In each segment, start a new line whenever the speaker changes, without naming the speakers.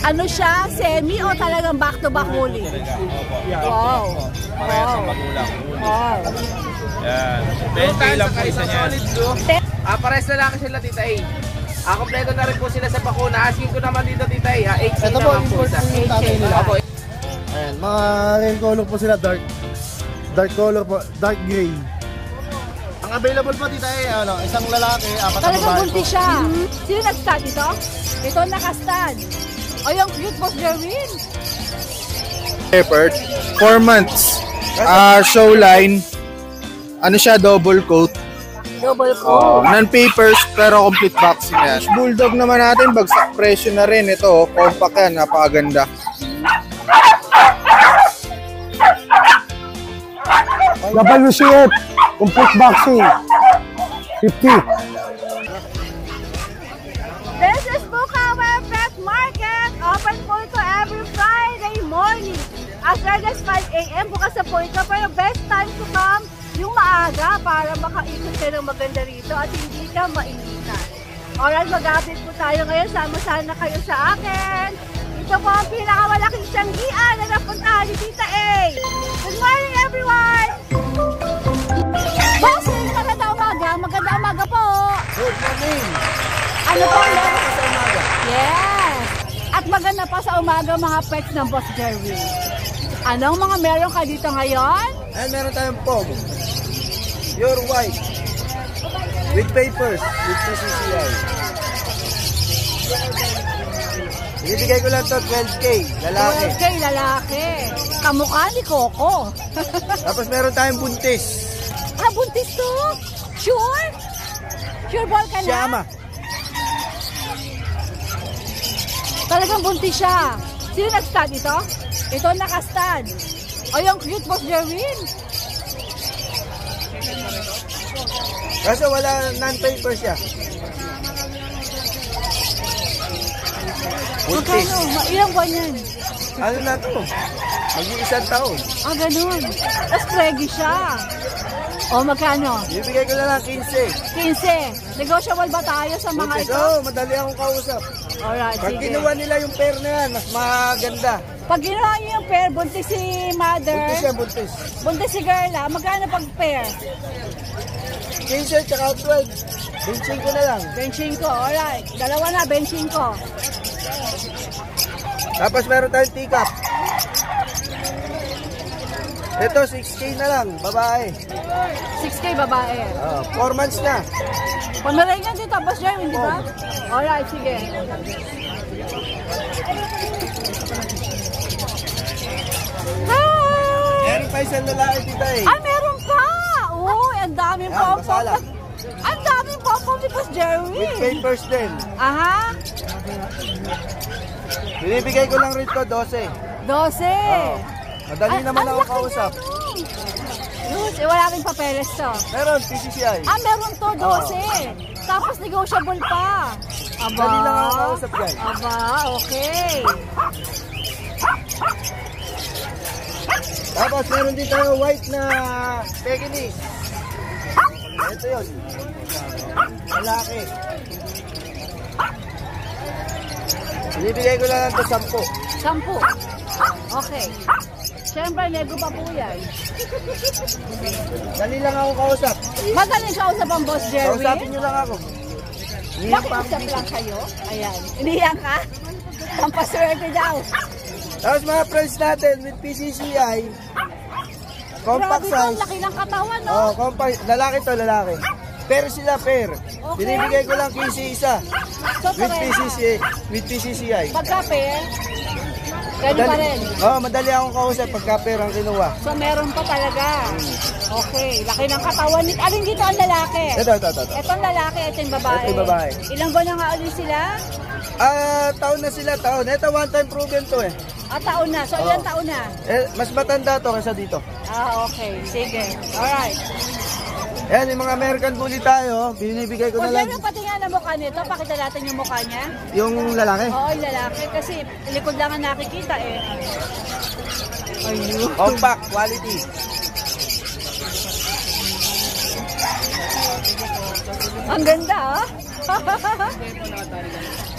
Ano siya? Semi o talagang back-to-back huli? Wow.
Parehas ang magulang.
Wow.
Yan. 20 lang po isa niyan.
Parehas na lang sila, Tita A. Kompleto na rin po sila sa bakuna. Asking ko naman dito, Tita A. 8K naman po isa.
8K nila.
Ayan, mga rain color po sila, dark color po, dark gray. Ang available po dito ay isang lalaki, 4 na babae.
Talagang buntis siya. Sino nag-stud ito? Ito naka-stud. O yung cute Boss Jerwin.
Peppered, 4 months. Show line. Ano siya, double coat.
Double coat.
Non-papers pero complete vaccine yan. Bulldog naman natin, bagsak presyo na rin. Ito, compact yan, napakaganda.
WCF, complete vaccine, 50.
This is Bukawi Pet Market. Open po ito every Friday morning. As early as 5 AM bukas na po ito. Pero best time to come yung maaga para makaikot ka ng maganda rito at hindi ka mainitan. Alright, mag-update po tayo ngayon. Sama-sana kayo sa akin. Ito po ang pinakamalaking tiyanggian na napuntahan ni Tita A. Good morning, everyone! Boss, maganda umaga. Maganda umaga po.
Good morning.
Ano po? Yes! At maganda pa sa umaga mga pets ng Boss Jerwin. Anong mga meron ka dito ngayon?
Meron tayong pog. Pure white. With papers, with PCCI. Ibigay ko lang to 12K, lalaki.
12K, lalaki. Kamukha ni Coco.
Tapos meron tayong buntis.
Buntis to? Sure? Sure ball ka na?
Siyama.
Talagang buntis siya. Sino nag-stud ito? Ito naka-stud. O yung cute Boss Jerwin.
Kasi wala non-paper siya. Buntis.
Magkano? Ilang buwan yan?
Ano na to? Mag-iisang taon.
Ganun. Tapos preggy siya. O magkano?
Ibigay ko na lang 15.
15. Negotiable ba tayo sa mga
Buntis.
ito?
Oo, madali akong kausap.
Alright,
Pag
sige.
kinuha nila yung pair na yan, mas maganda.
Pag ginawa niyo yung pair, buntis si mother.
Buntis siya, buntis.
Buntis si girl, magkano pag pair?
15 tsaka 12. Benching ko na lang.
Benching ko, alright. Dalawa na, benching ko.
Tapos meron tayong teacup. Ito, 6K na lang, babae.
6K babae.
4 months na.
Panaringan dito, Boss Jerwin, di ba? Alright, sige. Hi!
Meron pa isang lalaki dito eh.
Ay, meron pa! Uy, ang daming
Yan,
pom-pom.
masala.
Ang daming pom-pom ni Boss Jerwin.
With papers din.
Aha,
Binibigay ko lang rito 12.
12.
Madali naman ako kausap.
Luz, wala rin papeles to.
Meron, PCCI.
Meron to, 12. Tapos negotiable pa. Aba.
Madali lang ako kausap yan.
Aba, okay.
Tapos meron din tayo white na Pekingese. Ito yun. Lalaki. Binibigay ko lang ito 10.
10. Okay. Siyempre, nego pa po yan.
Dali lang ako kausap.
Madaling kausap ang Boss Jerwin.
Kausapin nyo lang ako. Iniyak pa ang
Nakiusap
bisip.
lang kayo. Ayan. Iniyak ka? Ang paswerte daw.
Tapos mga friends natin with PCCI. Compact
Grabe ka,
size.
laki ng katawan, no?
Oh, compact. Lalaki to, lalaki. Pero sila pair.
Okay.
Binibigay ko lang 15 isa.
So,
With
pareha.
PCCI.
Pagka pair, pwede pa rin.
Madali akong kausap pagka pair ang kinuha.
So, meron pa talaga. Okay. Laki ng katawan. Alin dito ang lalaki?
Ito.
Itong lalaki, ito yung babae.
Ito yung babae.
Ilang buwan na nga ulit sila?
Taon na sila, taon. Ito one time proven to eh.
Taon na. So, ilang taon na?
Mas matanda to kaysa dito.
Okay. Sige. Alright.
Yan, yung mga American Bully tayo, binibigay ko
Kung
na lang
meron pati nga na mukha nito, pakita natin yung mukha niya.
yung lalaki.
Oo, yung lalaki. Kasi likod lang ang nakikita eh. Ayun.
Compact, quality.
Ang ganda ah.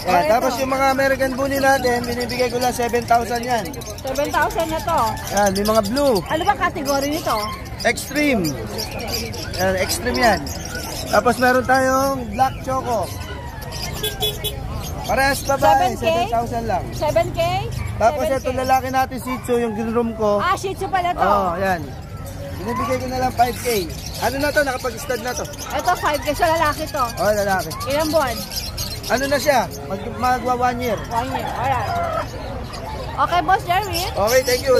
Yan, tapos yung mga American Bully natin, binibigay ko lang 7,000 yan.
7,000 na to.
Yan, may mga blue.
Ano ba kategory nito?
Extreme. Yan, extreme yan. Tapos meron tayong black choco. Parehas babae,
7K?
7,000 lang.
7K?
Tapos
7K.
ito lalaki natin, Shih Tzu, yung green room ko.
Ah, Shih Tzu pala to.
Oo, yan. Binibigay ko na lang 5K. Ano na to? Nakapag-stud na to.
Ito 5K sa lalaki to.
Oo, lalaki.
Ilang buwan?
Ano na siya? Magwa 1 year.
1 year. Alright. Okay, Boss Jerwin.
Okay, thank you.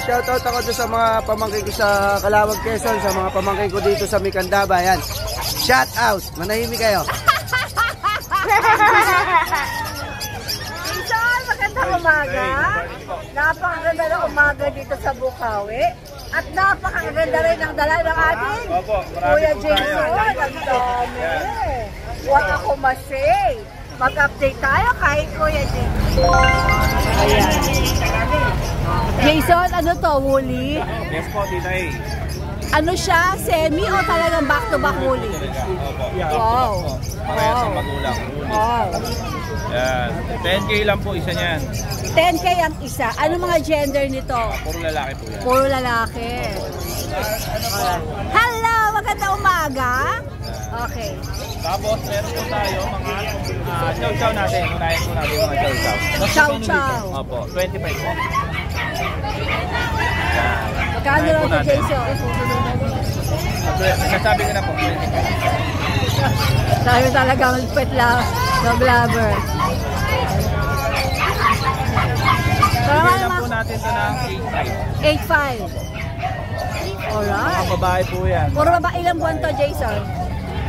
Shoutout ako doon sa mga pamangkin ko sa Calawag, Quezon, sa mga pamangkin ko dito sa Mikandaba. Yan. Shout out. Manahimik kayo.
Jason, magandang umaga. Napakaganda ng umaga dito sa Bukawi. At napakaganda rin ang dala ng ating
Opo, marami
Kuya
po
Jason.
tayo.
Ang dami. Huwag ako masay. Mag-update tayo kay Kuya Jason. Ayan. Jason, ano to? Woolly?
Yes po, Tita A.
Ano siya? Semi o talagang back-to-back woolly?
Opo.
Wow.
Parehas ang magulang.
Wow.
Yan. 10K lang po isa niyan.
10K ang isa. Ano mga gender nito?
Puro lalaki po yan.
Puro lalaki. Hello! Maganda umaga. Okay.
Tapos meron po tayo mga chow-chow natin. Unahin po natin mga chow-chow.
Chow-chow.
Opo, 25 po.
Magkano lang ito, Jason?
Nasabi ko na po, 25.
Sabi talagang pet lang. Dog lover.
Bigyan lang po natin ito ng
8.5.
8.5.
Alright.
Mga babae po yan.
Puro ba ilang buwan to, Jason?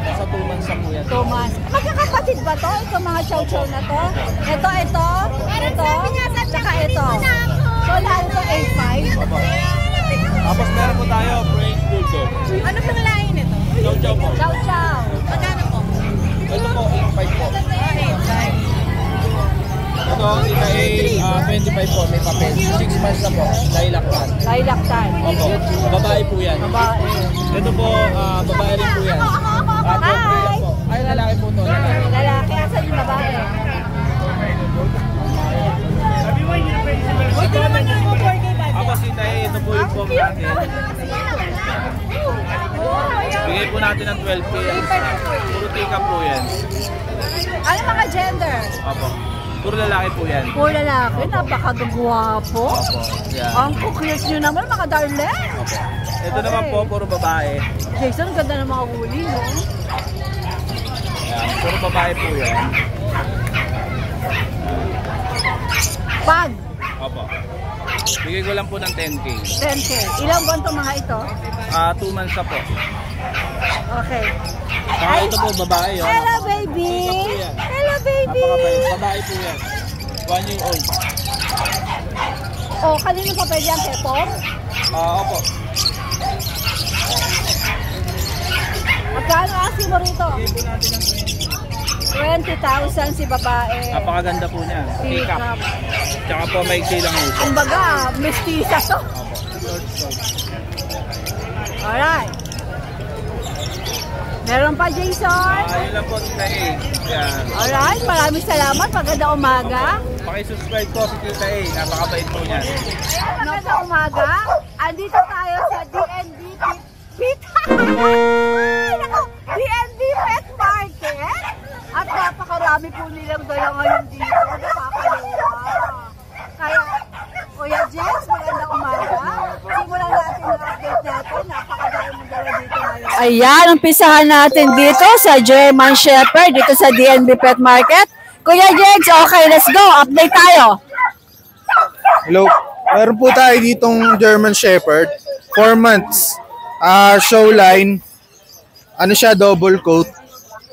Nasa 2 months na po yan.
2 months. Magkakapatid ba to? Ito mga chow-chow na to? Ito. Tsaka ito. So, lahat ito 8.5.
Opo. Tapos meron po tayo, French Bulldog.
Ano pang lahi nito?
Chow-chow po.
Chow-chow. Magkano po?
Ito po, 8.5 po. Ito, kita A, 25 po, may papel. 6 months na po, lilac tan.
Lilac tan.
Opo, babae po yan.
Babae.
Ito po, babae rin po yan.
Hi!
Po. Ay, lalaki po to. Lalaki.
Lalaki. Asan yung babae?
Tapos kita A, ito po yung form natin. Bigay po natin ng 12K. Puro tika po yan.
Ano mga gender?
Opo. Puro lalaki po yan.
Puro lalaki. Napakagwapo.
Opo. Yan.
Ang cute nyo naman, mga darling.
Opo. Ito naman po, puro babae.
Jason, ganda ng mga woolly, no?
Yan. Puro babae po yan.
Pag.
Opo. Bigay ko lang po ng 10K.
10K. Ilang buwan itong mga ito?
2 months na po.
Okay.
Saka ito po, babae yun.
Hello, baby. Hello, baby.
Napakabait. Babae po yan. 1 year old.
Oh, kanino pa pwede yan, Pepom?
Opo.
Magkano asking mo rito?
Bigay po natin ng
20,000 si babae.
Napakaganda po niya. Pick up.
Pick-up.
Tsaka po may lang ito.
Ang baga, mestiza to.
Opo.
Alright. Meron pa, Jason?
Yun lang po Tita A. Yan.
Alright, maraming salamat. Maganda umaga.
Pakisubscribe po si Tita A. Napakabait po niyan.
Maganda umaga. Andito tayo sa DNB Pet Naku, DNB Pet Market. At napakarami po nilang dala ngayon dito. Nakakaloka. Kaya, Kuya Jens, maganda umaga. Simulan natin ang update natin. Napakadami mong dala dito ngayon. Ayan, umpisahan natin dito sa German Shepherd, dito sa DNB Pet Market. Kuya Jens, okay, let's go. Update tayo.
Hello. Meron po tayo ditong German Shepherd. 4 months. Show line. Ano siya, double coat.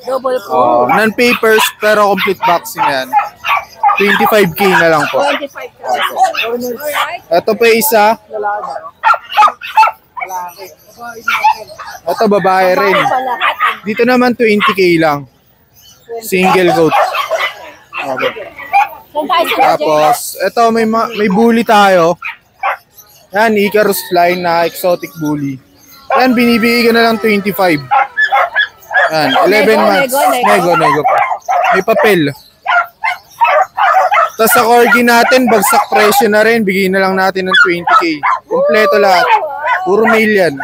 Double coat.
Non-papers pero complete vaccine yan. 25K na lang po.
25,000. Alright.
Ito pa isa. Ito babae rin. Dito naman 20K lang. Single coat. Okay. Tapos, ito may bully tayo. Yan, Icarus line na exotic bully. Yan, binibigay ka na lang 25. Yan, 11 months. Nego pa. May papel. Tapos sa corgi natin, bagsak presyo na rin. Bigyan na lang natin ng 20K. Kompleto lahat. Puro male yan.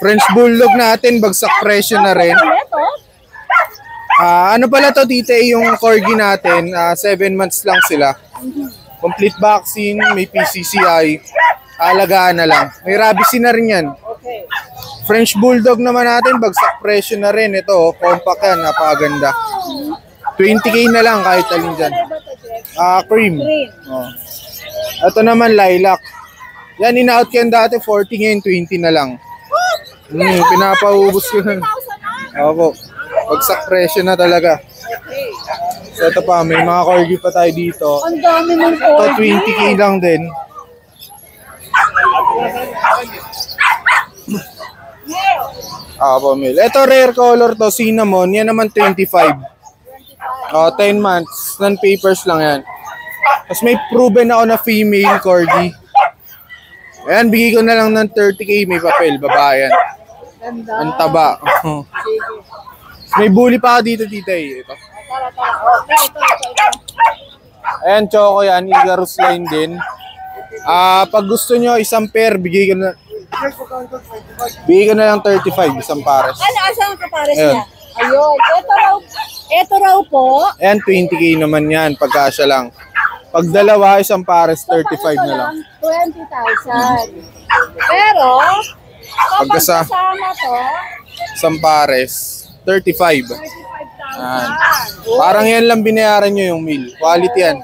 French Bulldog natin, bagsak presyo na rin. Ano pala to, tita, yung corgi natin, 7 months lang sila. Complete vaccine, may PCCI. Alagaan na lang. May rabies na rin yan. French Bulldog naman natin, bagsak presyo na rin. Ito, compact yan, napakaganda. 20K na lang kahit alin dyan. Cream. Oh. Ito naman, lilac. Yan, in-out yan dati, 40 ngayon, 20 na lang. Pinapaubos ko na. Opo. Bagsak presyo na talaga. So ito pa, may mga corgi pa tayo dito.
Ang dami ng
Ito 20K lang din. Po, mil. Ito rare color to, cinnamon. Yan naman 25. 10 months. Non-papers lang yan. Tapos may proven ako na female corgi. Ayan, bigay ko na lang ng 30K. May papel, babae yan. Ang taba. May bully pa ako dito, tita. Ito. Ayan, choco yan. Igarus line din. Pag gusto nyo, isang pair, bigay ko na lang 35, isang pares.
Ano, asang kapares niya? Ayun. Ito raw po.
Ayan, 20K naman yan, pagkasya lang. Pag dalawa, isang pares, 35 na lang.
20,000. Pero, kapag
Pagkasa-
kasama to,
Isang pares, 35.
35,000.
Parang yan lang binayaran nyo yung meal. Quality yan.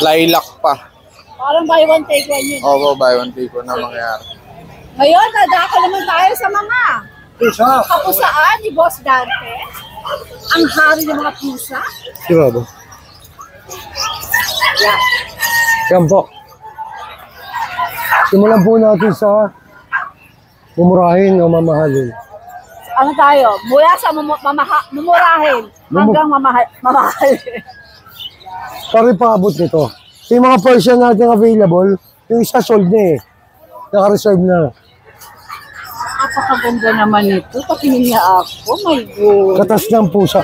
Lilac pa.
Parang buy one take one yun.
Opo, buy one take one na mangyayari.
Ngayon, dadako naman tayo sa mga kapusaan ni Boss Dante. Ang hari ng mga pusa.
Sigurado. Yan po. Simulan po natin sa mumurahin o mamahalin.
Ano tayo? Mula sa mumurahin hanggang mamahalin.
Pare-paabot nito. Yung mga Persian natin available, yung isa sold na eh. Naka-reserve na.
Napakaganda naman ito. Patingin niya ako. My God.
Katas ng pusa.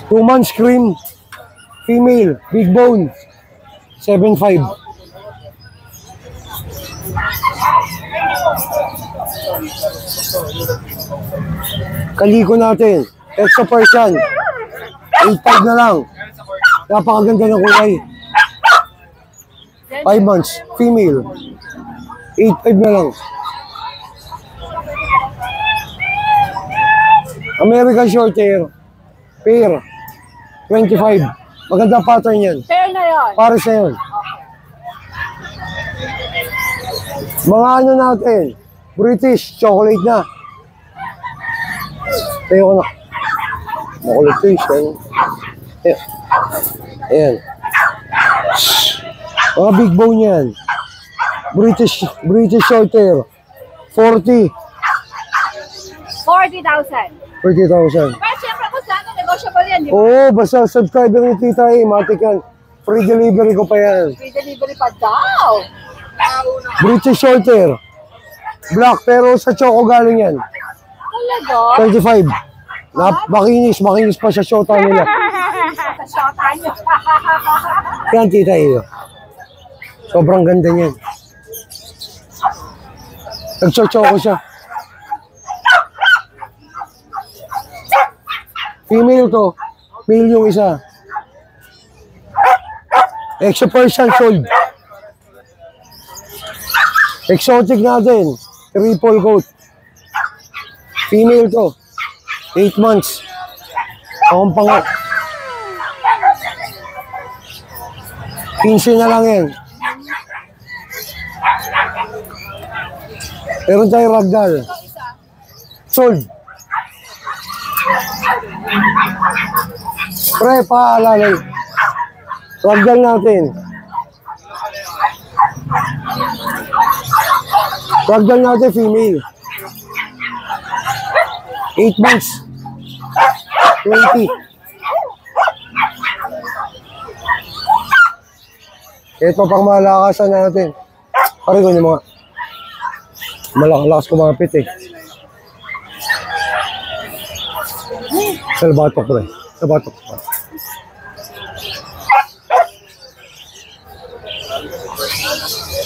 2 months cream. Female. Big bone. 7.5. Kaliko natin. Extra Persian. 8.5 na lang. Napakaganda ng kulay. 5 months. Female. 8.5 na lang. American Shorthair. Pair. 25. Maganda pattern yan.
Fair na yun.
Pares na yun. Mga ano natin. British. Chocolate na. Tayo ko na. Makulit ito yun. Ayan. Ayan. Mga big bone yan. British Shorthair. 40.
40,000.
40,000.
Pero siyempre kung saan negotiable yan, di ba?
Oo, basta subscriber ni Tita A, matik yan. Free delivery ko pa yan.
Free delivery pa daw.
British Shorthair. Black, pero sa choco galing yan.
Talaga?
35. Makinis pa sa shota nila.
Sa shota niyo.
Yan, Tita A. Sobrang ganda niyan. Nagchochoco siya. Female to. Male yung isa. Extra Persian sold. Exotic natin. Triple coat. Female to. 8 months. Akong pangat. 15 na lang yan. Meron tayo ragdoll. Sold. Pre, paalala. Ragdoll natin. Ragdoll natin, female. 8 months. 20.
Ito pang malakasan natin. Pare ko yung mga malakas kumapit eh. Sa batok pre. Sa batok.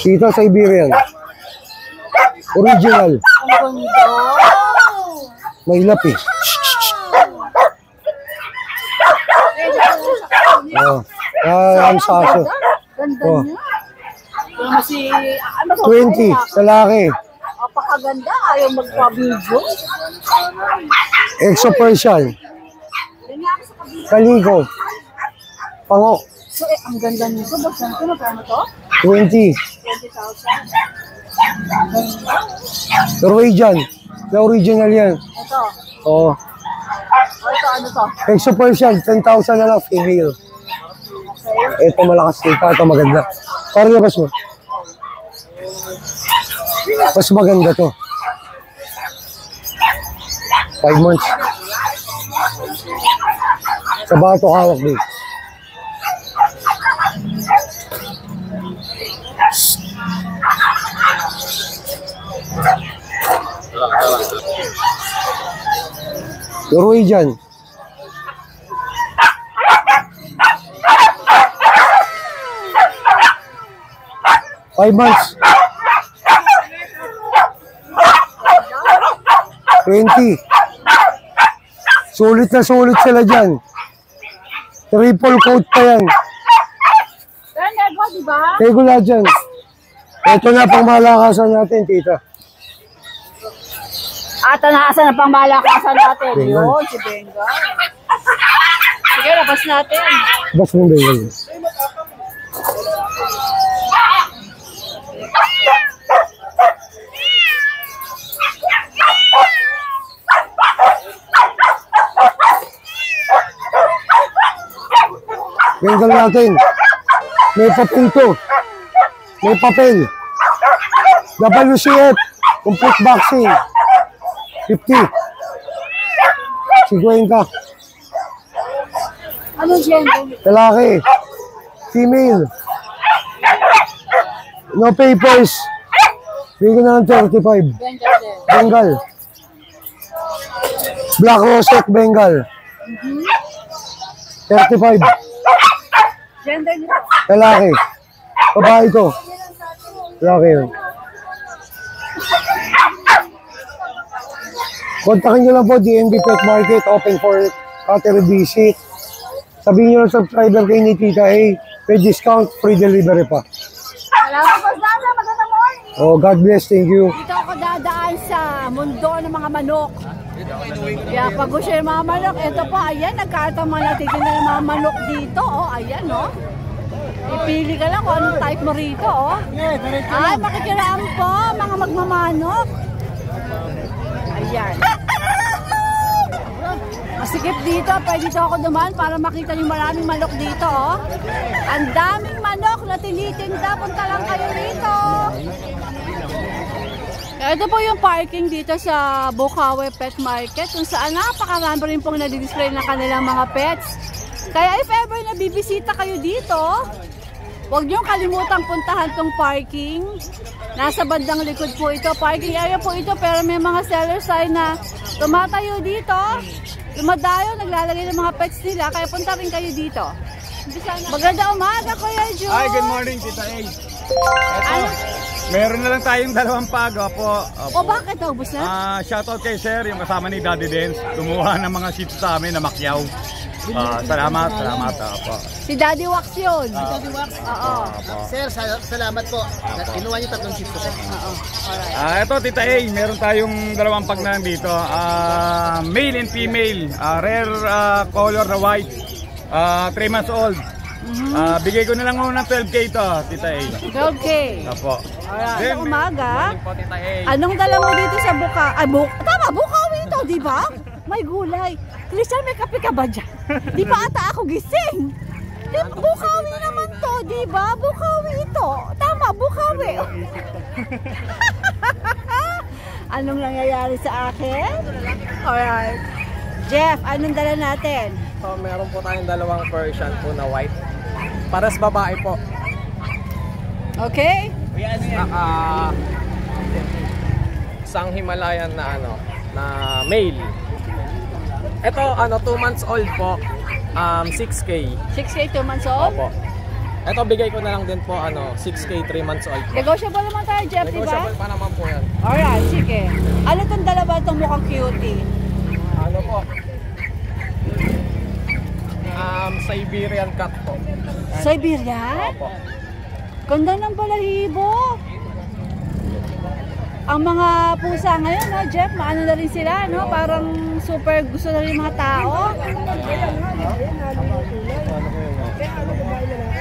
Dito sa Iberian. Original.
Ang ganda.
May lapi. Ang saso.
Ganda
Oh.
niya. Ano si, ano to?
20 sa laki.
Napakaganda. Ayaw magpa-video.
Exo Persian.
Yan nga ako sa kabila.
Kaliko. Pango.
So, ang ganda nito. Baksan ko. Magkano to?
20.
20,000.
Norwegian. Na original yan.
Ito.
Oo.
Ito, ano to?
Exo Persian. 10,000 na lang female. Ito malakas dito. Ito maganda. Parang labas mo. Mas maganda to. 5 months. Sa bato hawak din. Norwegian. Five months. 20. Sulit na sulit sila dyan. Triple coat pa yan.
Pero nego, di ba?
Regula dyan. Ito na pang malakasan natin, tita.
At naasan na pang malakasan natin.
Bengal.
Yun, si Bengal. Sige, labas natin.
Bas mo ba yun? Bengal natin. May papel to. May papel. WCF. Complete vaccine. 50. 50.
Anong gender?
Lalaki. Female. No papers. Bigyan na ng 35.
Bengal din.
Bengal. Black Rosette Bengal. 35.
Gender nito.
Lalaki. Babae ko. Lalaki yun. Kontakin nyo lang po, DNB Pet Market, open for cattle visit. Sabihin nyo ng subscriber kayo ni Tita A, may discount, free delivery pa.
Salamat po sana. Magandang morning.
Oh, God bless, thank you.
Dito ako dadaan sa mundo ng mga manok. Kaya pag gusto yung mga manok, ito po, ayan, nagkatang mga natitinda ng mga manok dito. Oh, ayan, oh. Ipili ka lang kung anong type mo rito, oh. Ay, makikiraan po, mga magmamanok. Ayan. Masikip dito, pwede dito ako dumaan para makita yung maraming manok dito, oh. Ang daming manok na tinitinda, punta lang kayo rito. Ito po yung parking dito sa Bukawi Pet Market, kung saan napakarami rin pong nadidisplay ng kanilang mga pets. Kaya if ever na bibisita kayo dito, huwag niyong kalimutang puntahan tong parking. Nasa bandang likod po ito. Parking area po ito, pero may mga seller sign na tumatayo dito. Dumadayo, naglalagay ng mga pets nila. Kaya punta rin kayo dito. Maganda umaga, Kuya Joe.
Hi, good morning, Tita A. Ito, meron na lang tayong dalawang pago po.
O bakit? Ubus na?
Shoutout kay Sir, yung kasama ni Daddy Dance. Kumuha ng mga shih tzu sa amin na Macquiao. Salamat po.
Si Daddy Wax yun. Daddy Wax? Oo.
Sir, salamat po. Kinuha niyo 3 shifts ko.
Oo.
Ito, Tita A, meron tayong dalawang pagnan dito. Male and female. Rare color na white. 3 months old. Bigay ko na lang muna ng 12K ito, Tita A.
12K.
Apo.
Alright.
Then,
Sa umaga,
po, Tita A.
anong dala mo dito sa Tama, Bukawi ito, di ba? May gulay. Christian, may kape ka ba dyan? Di ba ata ako gising? Bukawi naman to, di ba? Bukawi ito. Tama, Bukawi. Anong nangyayari sa akin? Alright. Jeff, anong dala natin?
So, meron po tayong dalawang Persian po na white. Pares babae po.
Okay?
Isang Himalayan na na male. Ito 2 months old po. 6K.
6K, 2 months old?
Opo. Ito bigay ko na lang din po 6K 3 months old.
Negotiable naman tayo, Jeff, di ba?
Negotiable pa naman po yan.
Alright, sige. Ano itong dalawa itong mukhang cutie?
Ano po? Siberian cat po.
Siberian?
Opo.
Ganda ng balahibo. Ang mga pusa ngayon, no, Jeff, maano na rin sila, no? Parang super gusto na rin mga tao.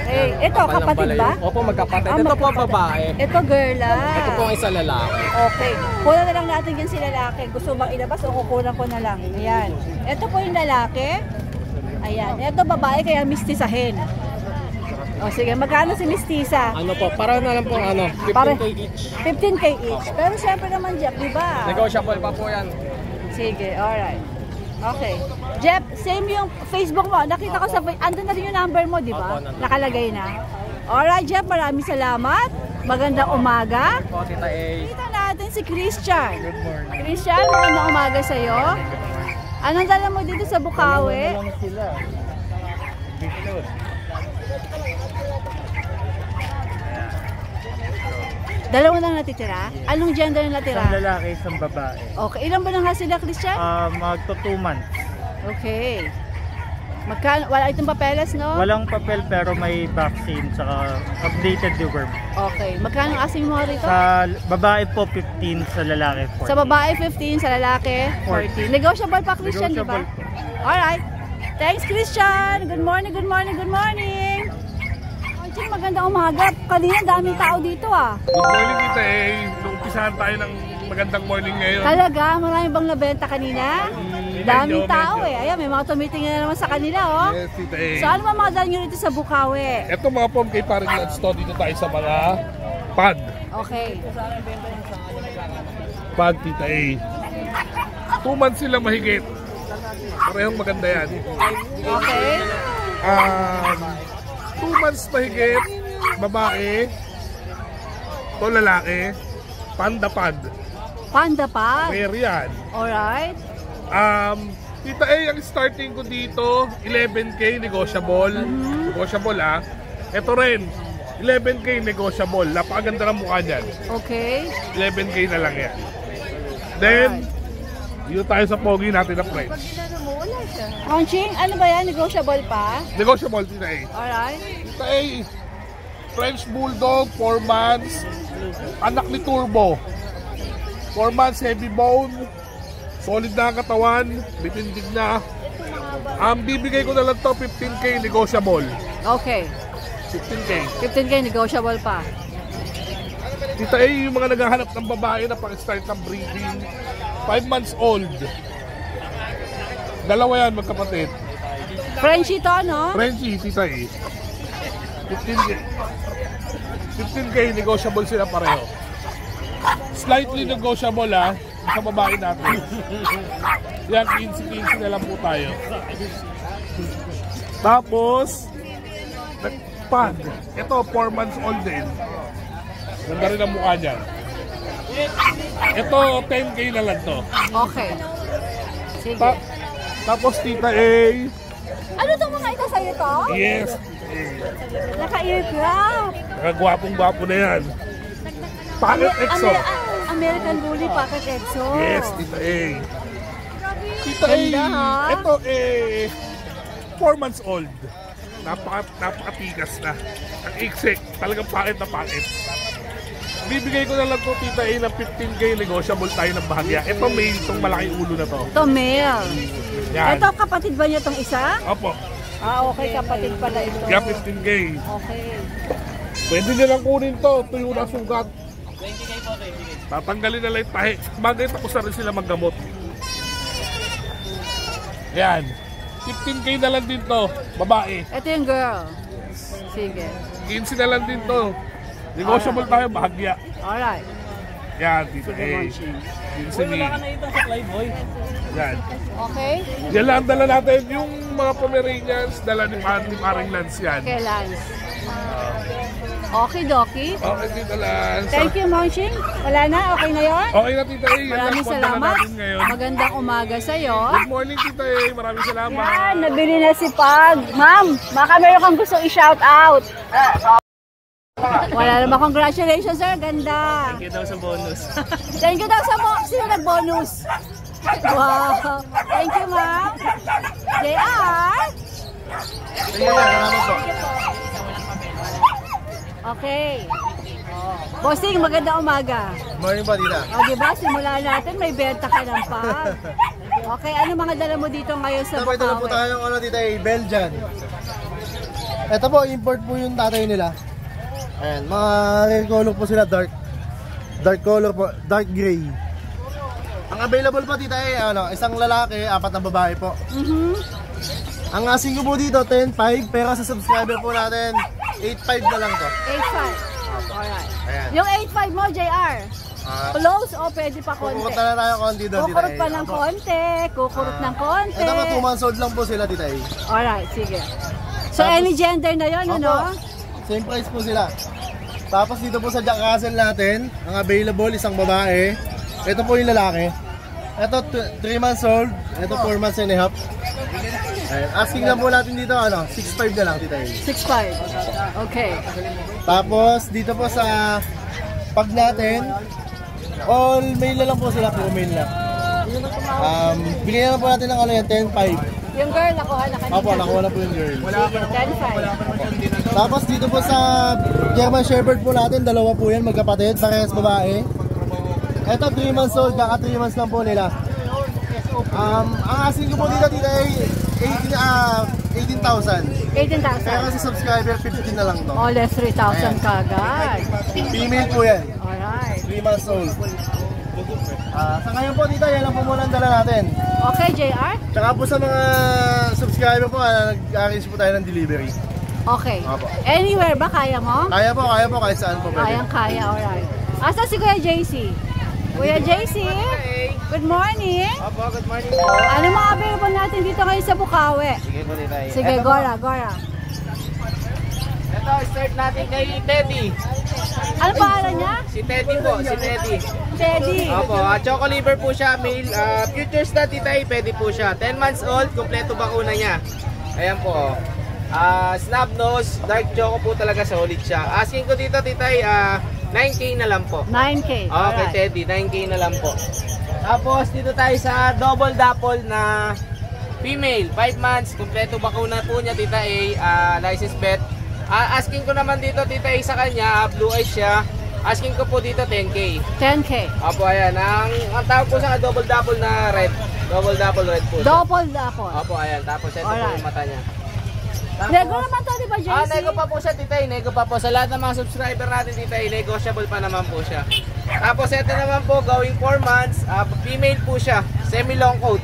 Eh, ito, kapatid ba?
Opo, magkapatid. Ito po babae.
Ito, girl,
Ito po ang isa lalaki.
Okay. Kunan na lang natin yan si lalaki. Gusto bang ilabas o kukunan ko na lang? Ayan. Ito po yung lalaki. Ayan. Ito babae, kaya mistisahin. O sige, magkano si mistisa?
Ano po, para na lang po 15K each.
15K each. Pero syempre naman, Jeff, di ba?
Negotiable pa po yan.
Sige, alright. Okay. Jeff, same yung Facebook mo. Nakita ko sa andun na rin yung number mo, di ba?
Opo, nandun.
Nakalagay na. Alright, Jeff, maraming salamat. Magandang umaga.
Po, Tita A.
Kita natin si Christian. Good morning. Christian, magandang umaga sa'yo. Anong dala mo dito sa Bukawi? Dalawa lang natitira? Anong gender na natira?
Isang lalaki, isang babae.
Okay. Ilan ba na sila, Christian?
Magto 2 months.
Okay. Magkano? Wala itong papeles, no?
Walang papel pero may vaccine saka updated yung verb.
Okay. Magkano ang asing mo rito?
Sa babae po 15, sa lalaki 14.
Sa babae 15, sa lalaki 14. Negotiable pa, Christian, di ba? Alright. Thanks, Christian. Good morning, good morning, good morning. Anjing, magandang umaga. Kanina daming tao dito, ah.
Good morning, Tita A. Umpisahan tayo ng magandang morning ngayon.
Talaga? Marami bang nabenta kanina? Daming tao eh. Ayan, may mga tumitingin na naman sa kanila, oh.
Yes, Tita A.
So, ano ba mga dala nyo rito sa Bukawi?
Ito mga pom kay paring Lance to. Dito tayo sa mga pag.
Okay.
Pag, Tita A. 2 months sila mahigit. Parehong maganda yan.
Okay.
2 months mahigit. Babae. To lalaki. Panda pad.
Panda pa?
Rare yan.
Alright.
Tita A, ang starting ko dito, 11K negotiable. Negotiable Ito rin, 11K negotiable. Napakaganda ng mukha niyan.
Okay.
11K na lang yan. Then, dito tayo sa pogi natin na French.
Launching, ano ba yan? Negotiable pa?
Negotiable, Tita A.
Alright.
Tita A, French Bulldog, 4 months. Anak ni Turbo. 4 months, heavy bone. Solid na ang katawan. Bitindig na. Bibigay ko na lang to 15K negotiable.
Okay.
15K.
15K negotiable pa.
Tita A, yung mga naghahanap ng babae na pang-start ng breeding, 5 months old. Dalawa yan, magkapatid.
Frenchie to, no?
Frenchie, Tita A. 15K. 15K, negotiable sila pareho. Slightly negotiable sa babae natin. Yan, 15 na lang po tayo. Tapos, pag, ito 4 months old din. Ganda rin ang mukha niyan. Ito, 10K na lang to.
Okay. Sige.
Tapos, Tita A.
Ano itong mga ito sa'yo to?
Yes.
Naka-aircraft.
Nakagwapong-gwapo na yan. Pocket Exo.
American Bully Pocket Exo.
Yes, Tita A. Tita
Ganda,
A.
ha?
Ito 4 months old. Napakatigas na. Ang iksik. Talagang pakit na pakit. Bibigay ko na lang to, Tita A, ng 15K negotiable tayo ng bahagya. Ito male, itong malaking ulo na to.
Ito male.
Yan.
Ito kapatid ba niya itong isa?
Opo.
Okay, kapatid pala ito.
Kaya 15K.
Okay.
Pwede nyo lang kunin to. Tuyo na sugat. Tatanggalin na lang yung tahi. Bagay tapos na rin sila maggamot. Yan. 15K na lang din to. Babae.
Ito yung girl. Sige.
15 na lang din to. Negotiable tayo, bahagya.
Alright.
Yan, Tita A. 15 mil. Yan.
Okay?
Yan lang dala natin. Yung mga Pomeranians, dala ni Maring Lance yan.
Okay, Lance. Okay, Doki.
Okay, Tita Lance.
Thank you, Monching. Wala na? Okay na yun?
Okay na, Tita A. Yan
Maraming
lang, punta na
salamat.
natin ngayon.
Magandang umaga sa'yo.
Good morning, Tita A. Maraming salamat.
Yan, nabili na si Pag. Ma'am, baka meron kang gusto i-shout out. Wala naman. Congratulations, sir. Ganda.
Thank you daw sa bonus.
Thank you daw sa sino nag-bonus. Wow. Thank you, ma'am. JR. Okay. Bossing, magandang umaga.
Morning po, Tita.
O, diba? Simula natin, may benta ka ng Pag. Okay, ano mga dala mo dito ngayon sa
Ito na po
Bukawi?
tayo ng Tita A, Belgian. Ito po, import po yung tatay nila. Ayan, mga rare color po sila, dark color po, dark gray. Ang available po, Tita A, isang lalaki, 4 na babae po. Ang asing ko po dito, 10.5, pero sa subscriber po natin, 8.5 na lang to.
8.5. Alright.
Ayan.
Yung 8.5 mo, JR, close o pwede pa konti?
Kukurot na tayo konti doon, Tita A.
Kukurot pa ng konti, kukurot ng konti.
Ito po, 2 months old lang po sila, Tita A.
Alright, sige. So, any gender na yun, ano?
Same price po sila. Tapos dito po sa Jack Russell natin, ang available, isang babae. Ito po yung lalaki. Ito 3 months old. Ito 4 months and a half. Ayan. Asking lang po natin dito, 6.5 na lang, Tita A.
6.5. Okay.
Tapos dito po sa Pag natin, all male na lang po sila, puro male na. Bigyan na po natin ng yan, 10.5.
Yung girl, nakuha na kanina.
Opo, nakuha na po yung girl.
Sige, 10.5.
Tapos dito po sa German Shepherd po natin, dalawa po yan, magkapatid, parehas babae. Ito 3 months old, kaka 3 months lang po nila. Ang asking ko po dito, Tita A, 18,000.
18,000.
Kaya kasi subscriber, 15 na lang to.
Oh, less 3,000 kagad.
Female po yan,
Alright.
3 months old. Sa ngayon po, Tita, yan lang po muna ang dala natin.
Okay, JR?
Tsaka po sa mga subscriber po, nag-arrange po tayo ng delivery.
Okay.
Opo.
Anywhere ba kaya mo?
Kaya po, kahit saan po pwede.
Kayang-kaya, alright. Asa si Kuya JC? Kuya JC, good morning.
Opo, good morning po.
Ano mga available natin dito ngayon sa Bukawi?
Sige po, Tita A.
Sige,
Ito po.
Gora.
Ito, start natin kay Teddy.
Ano pangalan niya?
Si Teddy po, si Teddy.
Teddy.
Opo, choco liver po siya, male. Future stud, Tita A, pwede po siya. 10 months old, kompleto bakuna niya. Ayan po. Snub nose, dark choco po talaga, solid siya. Asking ko dito, Tita A, 9K na lang po.
9K.
Okay,
Alright.
Teddy, 9K na lang po. Tapos dito tayo sa double dapple na female, 5 months, kompleto bakuna po niya, Tita A, license bet. Asking ko naman dito, Tita A, sa kanya, blue eyes siya. Asking ko po dito 10K.
10K.
Opo, ayan. Ang tawag po sa double dapple na red. Double dapple red po.
Double dapple.
Opo, ayan. Tapos ito po
Alright.
yung mata niya.
Nego naman to, di ba, JC?
Nego pa po siya, Tita A. Nego pa po. Sa lahat ng mga subscriber natin, Tita A, negotiable pa naman po siya. Tapos ito naman po, going 4 months. Female po siya. Semi-long coat.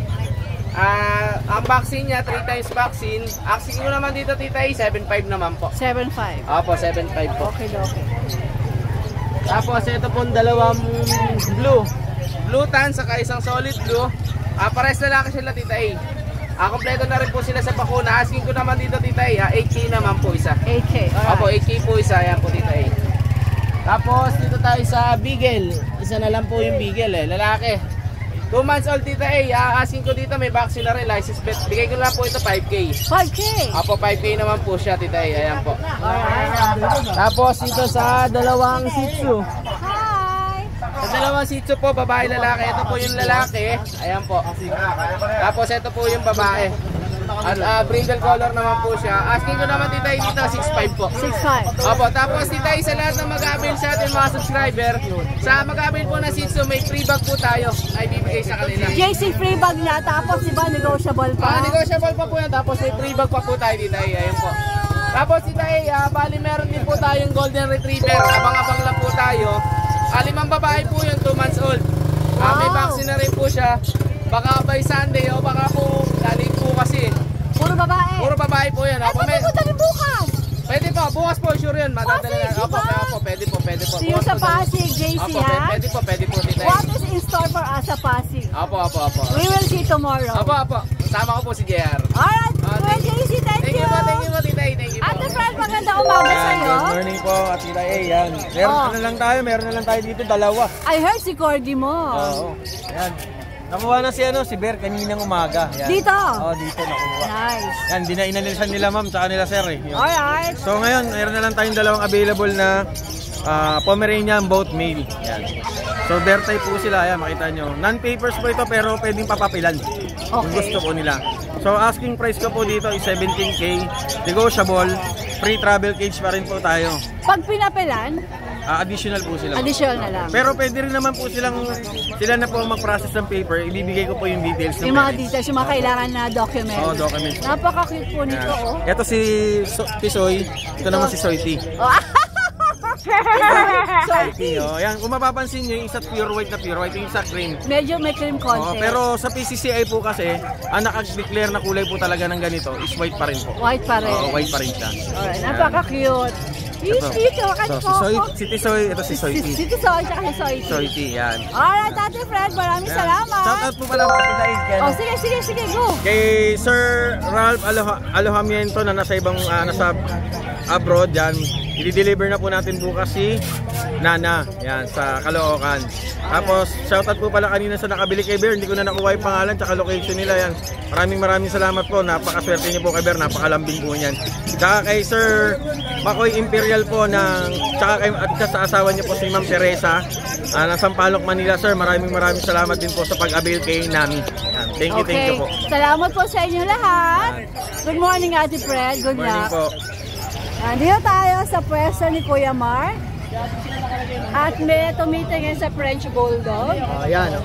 Ang vaccine niya, 3 times vaccine. Asking ko naman dito, Tita A, 7.5 naman po.
7.5.
Opo, 7.5 po.
Okay.
Tapos ito pong dalawang blue. Blue tan, saka isang solid blue. Pares na lang sila, Tita A. Kompleto na rin po sila sa bakuna. Asking ko naman dito, Tita A, 8K naman po isa.
8K.
Opo, 8K po isa. Ayan po, Tita A. Tapos dito tayo sa Beagle. Isa na lang po yung Beagle lalaki. 2 months old, Tita A. Asking ko dito, may vaccine na rin, license bet. Bigay ko lang po ito 5K.
5K.
Opo, 5K naman po siya, Tita A. Ayan po.
Alright.
Tapos dito sa dalawang Shih Tzu.
Hi.
Sa dalawang Shih Tzu po, babae lalaki. Ito po yung lalaki. Ayan po. Tapos ito po yung babae. At brindle color naman po siya. Asking ko naman, Tita A, dito 6.5 po.
6.5.
Opo, tapos Tita A, sa lahat ng mag-avail sa atin mga subscriber, sa mag-avail po na Shih Tzu, may free bag po tayo ay bibigay sa kanila.
JC free bag niya, tapos diba negotiable pa?
Negotiable pa po yan, tapos may free bag pa po tayo, Tita A. Ayun po. Tapos Tita A, bali meron din po tayong golden retriever. Abang-abang lang po tayo. 5 babae po yun, 2 months old. May vaccine na rin po siya. Baka by Sunday o baka po dalig po kasi.
Puro babae.
Puro babae po yan.
Ay, pwede po tayo bukas.
Pwede po, bukas po, sure yun. Madadala na.
Pasig,
Opo,
diba?
pwede po.
See you sa Pasig, JC,
Opo,
ha?
pwede po, Tita A.
What is in store for us sa Pasig?
Opo.
We will see tomorrow.
Opo. Sama ko po si JR.
Alright, JC, thank Thank you.
Thank you po, Tita A. Thank you po.
Ate Fred, magandang umaga sa'yo.
Good morning po, Tita A. Yan. Meron na lang tayo dito, dalawa.
I heard si Corgi mo.
Oo. Ayan. Nakuha na si Bear kaninang umaga. Yan.
Dito?
Oo, dito nakuha.
Nice.
Yan, inalisan nila ma'am tsaka nila sir eh. Yun.
Alright.
So ngayon, meron na lang tayong dalawang available na Pomeranian both male. Yan. So bear type po sila, ayan makita nyo. Non-papers po ito pero pwedeng papapilan. Kung gusto po nila. So asking price ko po dito is 17K. Negotiable. Free travel cage pa rin po tayo.
Pag pinapilan,
additional po sila.
additional na lang.
Pero pwede rin naman po sila na po mag-process ng paper. Ibibigay ko po yung details.
Yung mga details, yung mga kailangan na document.
Oo, documents.
Napaka-cute po nito, oh.
Ito si Tisoy. Ito naman si Soy-T.
Soy-T.
Oh, yan. Kung mapapansin nyo, yung isa pure white, yung isa cream.
Medyo may cream content.
Pero sa PCCI po kasi, ang naka-declare na kulay po talaga ng ganito is white pa rin po.
White pa rin.
White pa rin siya.
Alright, napaka-cute. Dito,
Si Tisoy, ito si Soy-T.
Si Tisoy, tsaka si Soy-T.
Soy-T, yan.
Alright, Ate Fred, maraming salamat.
Shoutout po pala mga Tita A.
Oh, sige, go.
Kay Sir Ralph Alojamiento na nasa nasa abroad yan. I-deliver na po natin bukas si Nana yan sa Caloocan. Tapos shoutout po pala kanina sa nakabili kay Bear, hindi ko na nakuha yung pangalan tsaka location nila yan. Maraming salamat po, napakaswerte niyo po kay Bear, napakalambing po niyan. Tsaka kay Sir Makoy Imperial po at sa asawa niyo po si Ma'am Teresa ng Sampaloc, Manila. Sir, maraming salamat din po sa pag-avail kay Nami. Yan. Thank you po.
Salamat po sa inyo lahat. Good morning, Ate Fred. Good luck.
Po.
Dito tayo sa pwesto ni Kuya Mar. At may tumitingin sa French Bulldog.
Ayan.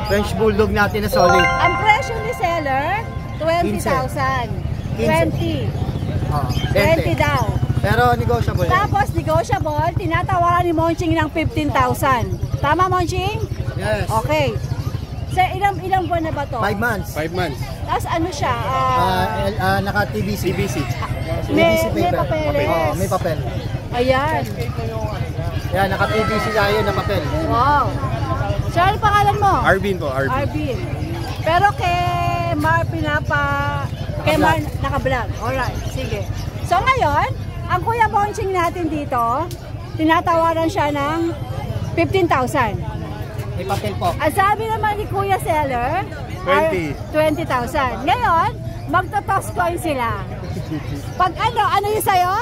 French Bulldog natin na solid.
Ang presyo ni seller, 20,000. 20. 20 daw.
Pero negotiable.
Tapos negotiable, tinatawaran ni Monching ng 15,000. Tama, Monching?
Yes.
Okay. Sir, ilang buwan na ba to?
5 months.
5 months.
Tapos ano siya?
Naka-TBC.
May papeles.
Oo, may papel.
Ayan.
Yan, naka-TBC tayo na papel.
Wow. Sir, ano pangalan mo?
Arvin po, Arvin.
Arvin. Pero kay Mar kay Mar naka-vlog. Alright, sige. So ngayon, ang Kuya Monching natin dito, tinatawaran siya ng 15,000.
May papel po.
Ang sabi naman ni Kuya Seller, 20,000. Ngayon, magto-toss coin sila. Pag ano yung sayo?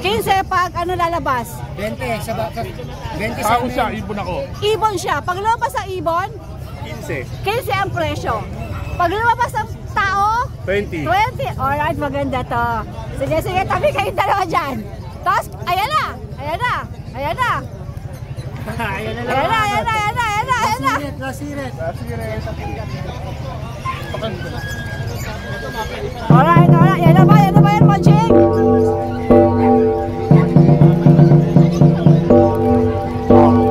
15 pag ano lalabas?
20 sa 20
Tao siya, ibon ako.
Ibon siya. Pag lumabas sa ibon, 15 ang presyo. Pag lumabas ang tao,
20.
Alright, maganda to. Sige, tabi kayong dalawa dyan. Tapos, ayan na. Alright, yan na ba yan, Monching?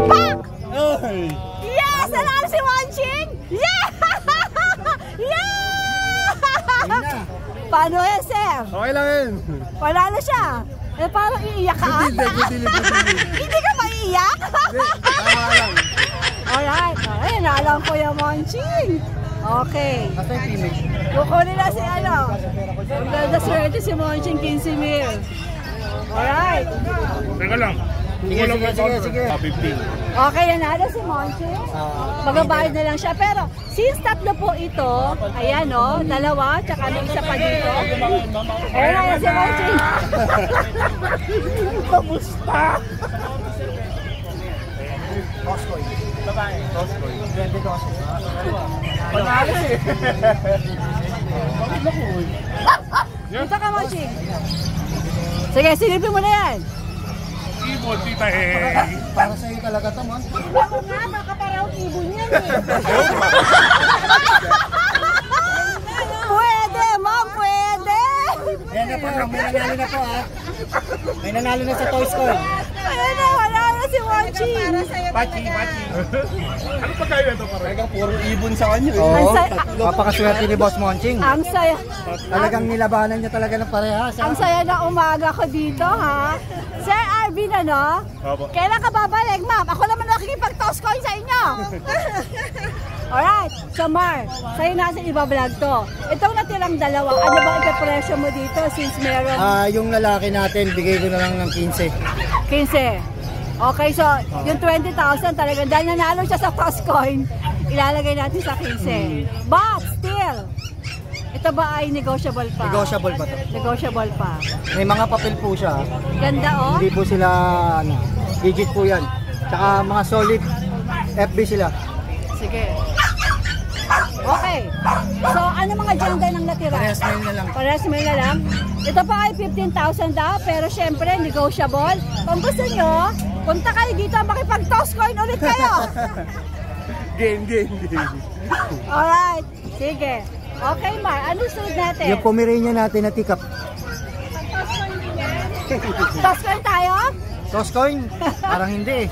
Pak! Yes! Nanalo si Monching! Yeah! Paano yan, sir?
Okay lang yun.
Panalo siya. Parang iiyak ka ata. Hindi ka maiiyak? Alright. Ay, naalang ko yung Monching. Okay. Kukunin na si ano. Ang ganda swerte si Monching 15,000. Alright.
Teka lang.
Sige.
15.
Okay, nanalo si Monching. Magabayad na lang siya. Pero, since tatlo po ito, ayan o, dalawa, tsaka may isa pa dito. Ayan na si Monching.
Kamusta?
Toscoy.
Babae. Toscoy.
20 Toscoy.
Panalis eh.
Dito ka, Monching. Sige, silipin mo na yan.
Ibon, Tita A.
Para sa iyo talaga ito, man.
Ako nga, baka parang ibon yan eh. Pwede, ma'am, pwede.
Yan na po, may nanalo na po ha. May nanalo na sa Toy Score.
Ayan na, wala na si Monching.
Pachi. Ano pa kayo ito pare?
Puro ibon sa kanya.
Oo, papakaswerte ni Boss Monching.
Ang saya.
Talagang nilabanan niya talaga ng parehas.
Ang saya na umaga ko dito, ha? Sir Arvin, ano?
Opo.
Kailan ka babalik, ma'am? Ako naman nakikipag-toss coin sa inyo. Alright, so Mar, sa'yo natin ibablog to. Itong natirang dalawa, ano ba ipapresyo mo dito since meron?
Yung lalaki natin, bigay ko na lang ng 15.
15. Okay, so yung 20,000 talaga, dahil nanalo siya sa toss coin, ilalagay natin sa 15. But still, ito ba ay negotiable pa?
Negotiable pa to.
Negotiable pa.
May mga papel po siya.
Ganda oh.
Hindi po sila, digit po yan. Tsaka mga solid FB sila.
Sige. Okay. So, ano mga gender ng natira?
Parehas mail na lang.
Parehas mail na lang. Ito pa ay 15,000 daw, pero syempre, negotiable. Kung gusto nyo, punta kayo dito, makipag-toss coin ulit kayo.
Game.
Alright. Sige. Okay, Mar. Anong sunod natin?
Yung Pomeranian natin na tikap.
Toss coin tayo?
Toss coin? Parang hindi eh.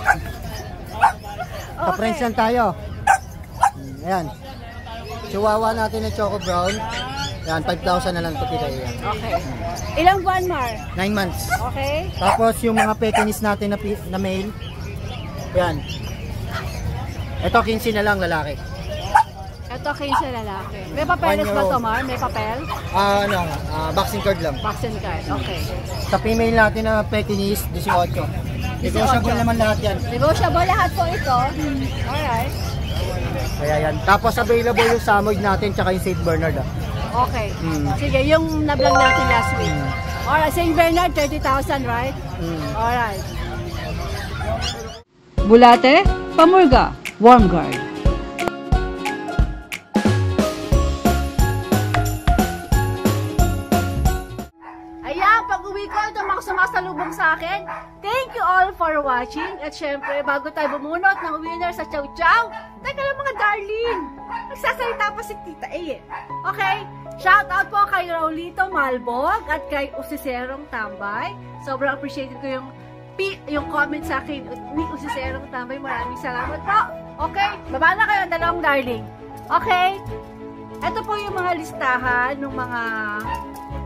Pa-friends lang tayo. Ayan. Chihuahua natin na Choco Brown. Ayan, 5,000 na lang ito kita yan.
Okay. Ilang buwan, Mar?
9 months.
Okay.
Tapos yung mga Pekinese natin na male. Ayan. Ito 15 na lang lalaki.
Ito 15 lalaki. May papeles ba ito, Mar? May papel?
Vaccine card lang.
Vaccine card. Okay.
Sa female natin na Pekinese, 18. Negotiable naman lahat yan.
Negotiable lahat po ito. Alright.
Kaya yan. Tapos available yung Samoyed natin tsaka yung St. Bernard.
Okay. Sige, yung na-vlog natin last week. Alright, St. Bernard, 30,000, right? Alright.
Bulate, Pamurga, Warm Guard.
Pag-uwi ko, ito mga sumasalubong sa akin. Thank you all for watching. At syempre, bago tayo bumunot ng winner sa Chow Chow, teka lang mga darling, nagsasalita pa si Tita A eh. Okay? Shout out po kay Raulito Malbog at kay Usiserong Tambay. Sobrang appreciated ko yung comment sa akin ni Usiserong Tambay. Maraming salamat po. Okay? Baba na kayo, dalawang darling. Okay? Ito po yung mga listahan ng mga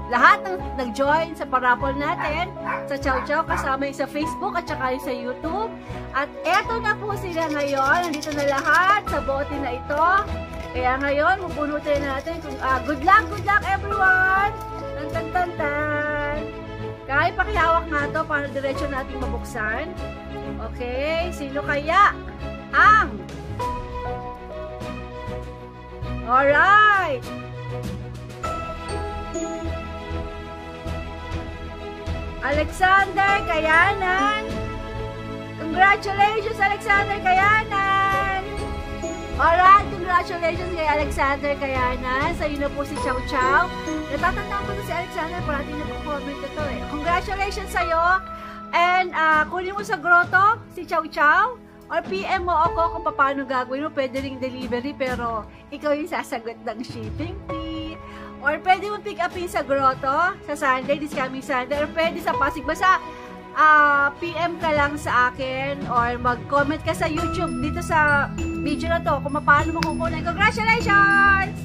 lahat ng nag-join sa parapol natin sa Chow Chow, kasama yung sa Facebook at saka yung sa YouTube. At eto na po sila ngayon. Nandito na lahat sa bote na ito. Kaya ngayon, pupunutin natin. Good luck everyone! Tan. Kaya pakihawak nga to para diretso natin mabuksan. Okay, sino kaya ang... Alright! Alexander Kayanan. Congratulations, Alexander Kayanan. Alright, congratulations kay Alexander Kayanan. Sa iyo na po si Chow Chow. Natatandaan ko na si Alexander, parating na-comment ito eh. Congratulations sa'yo. And kunin mo sa grotto si Chow Chow. Or PM mo ako kung paano gagawin mo. Pwede ring delivery pero ikaw yung sasagot ng shipping fee. Or pwede mo pick upin sa grotto sa Sunday, this coming Sunday. Or pwede sa Pasig. Basta PM ka lang sa akin or mag-comment ka sa YouTube dito sa video na to kung paano mo kukunin. Congratulations!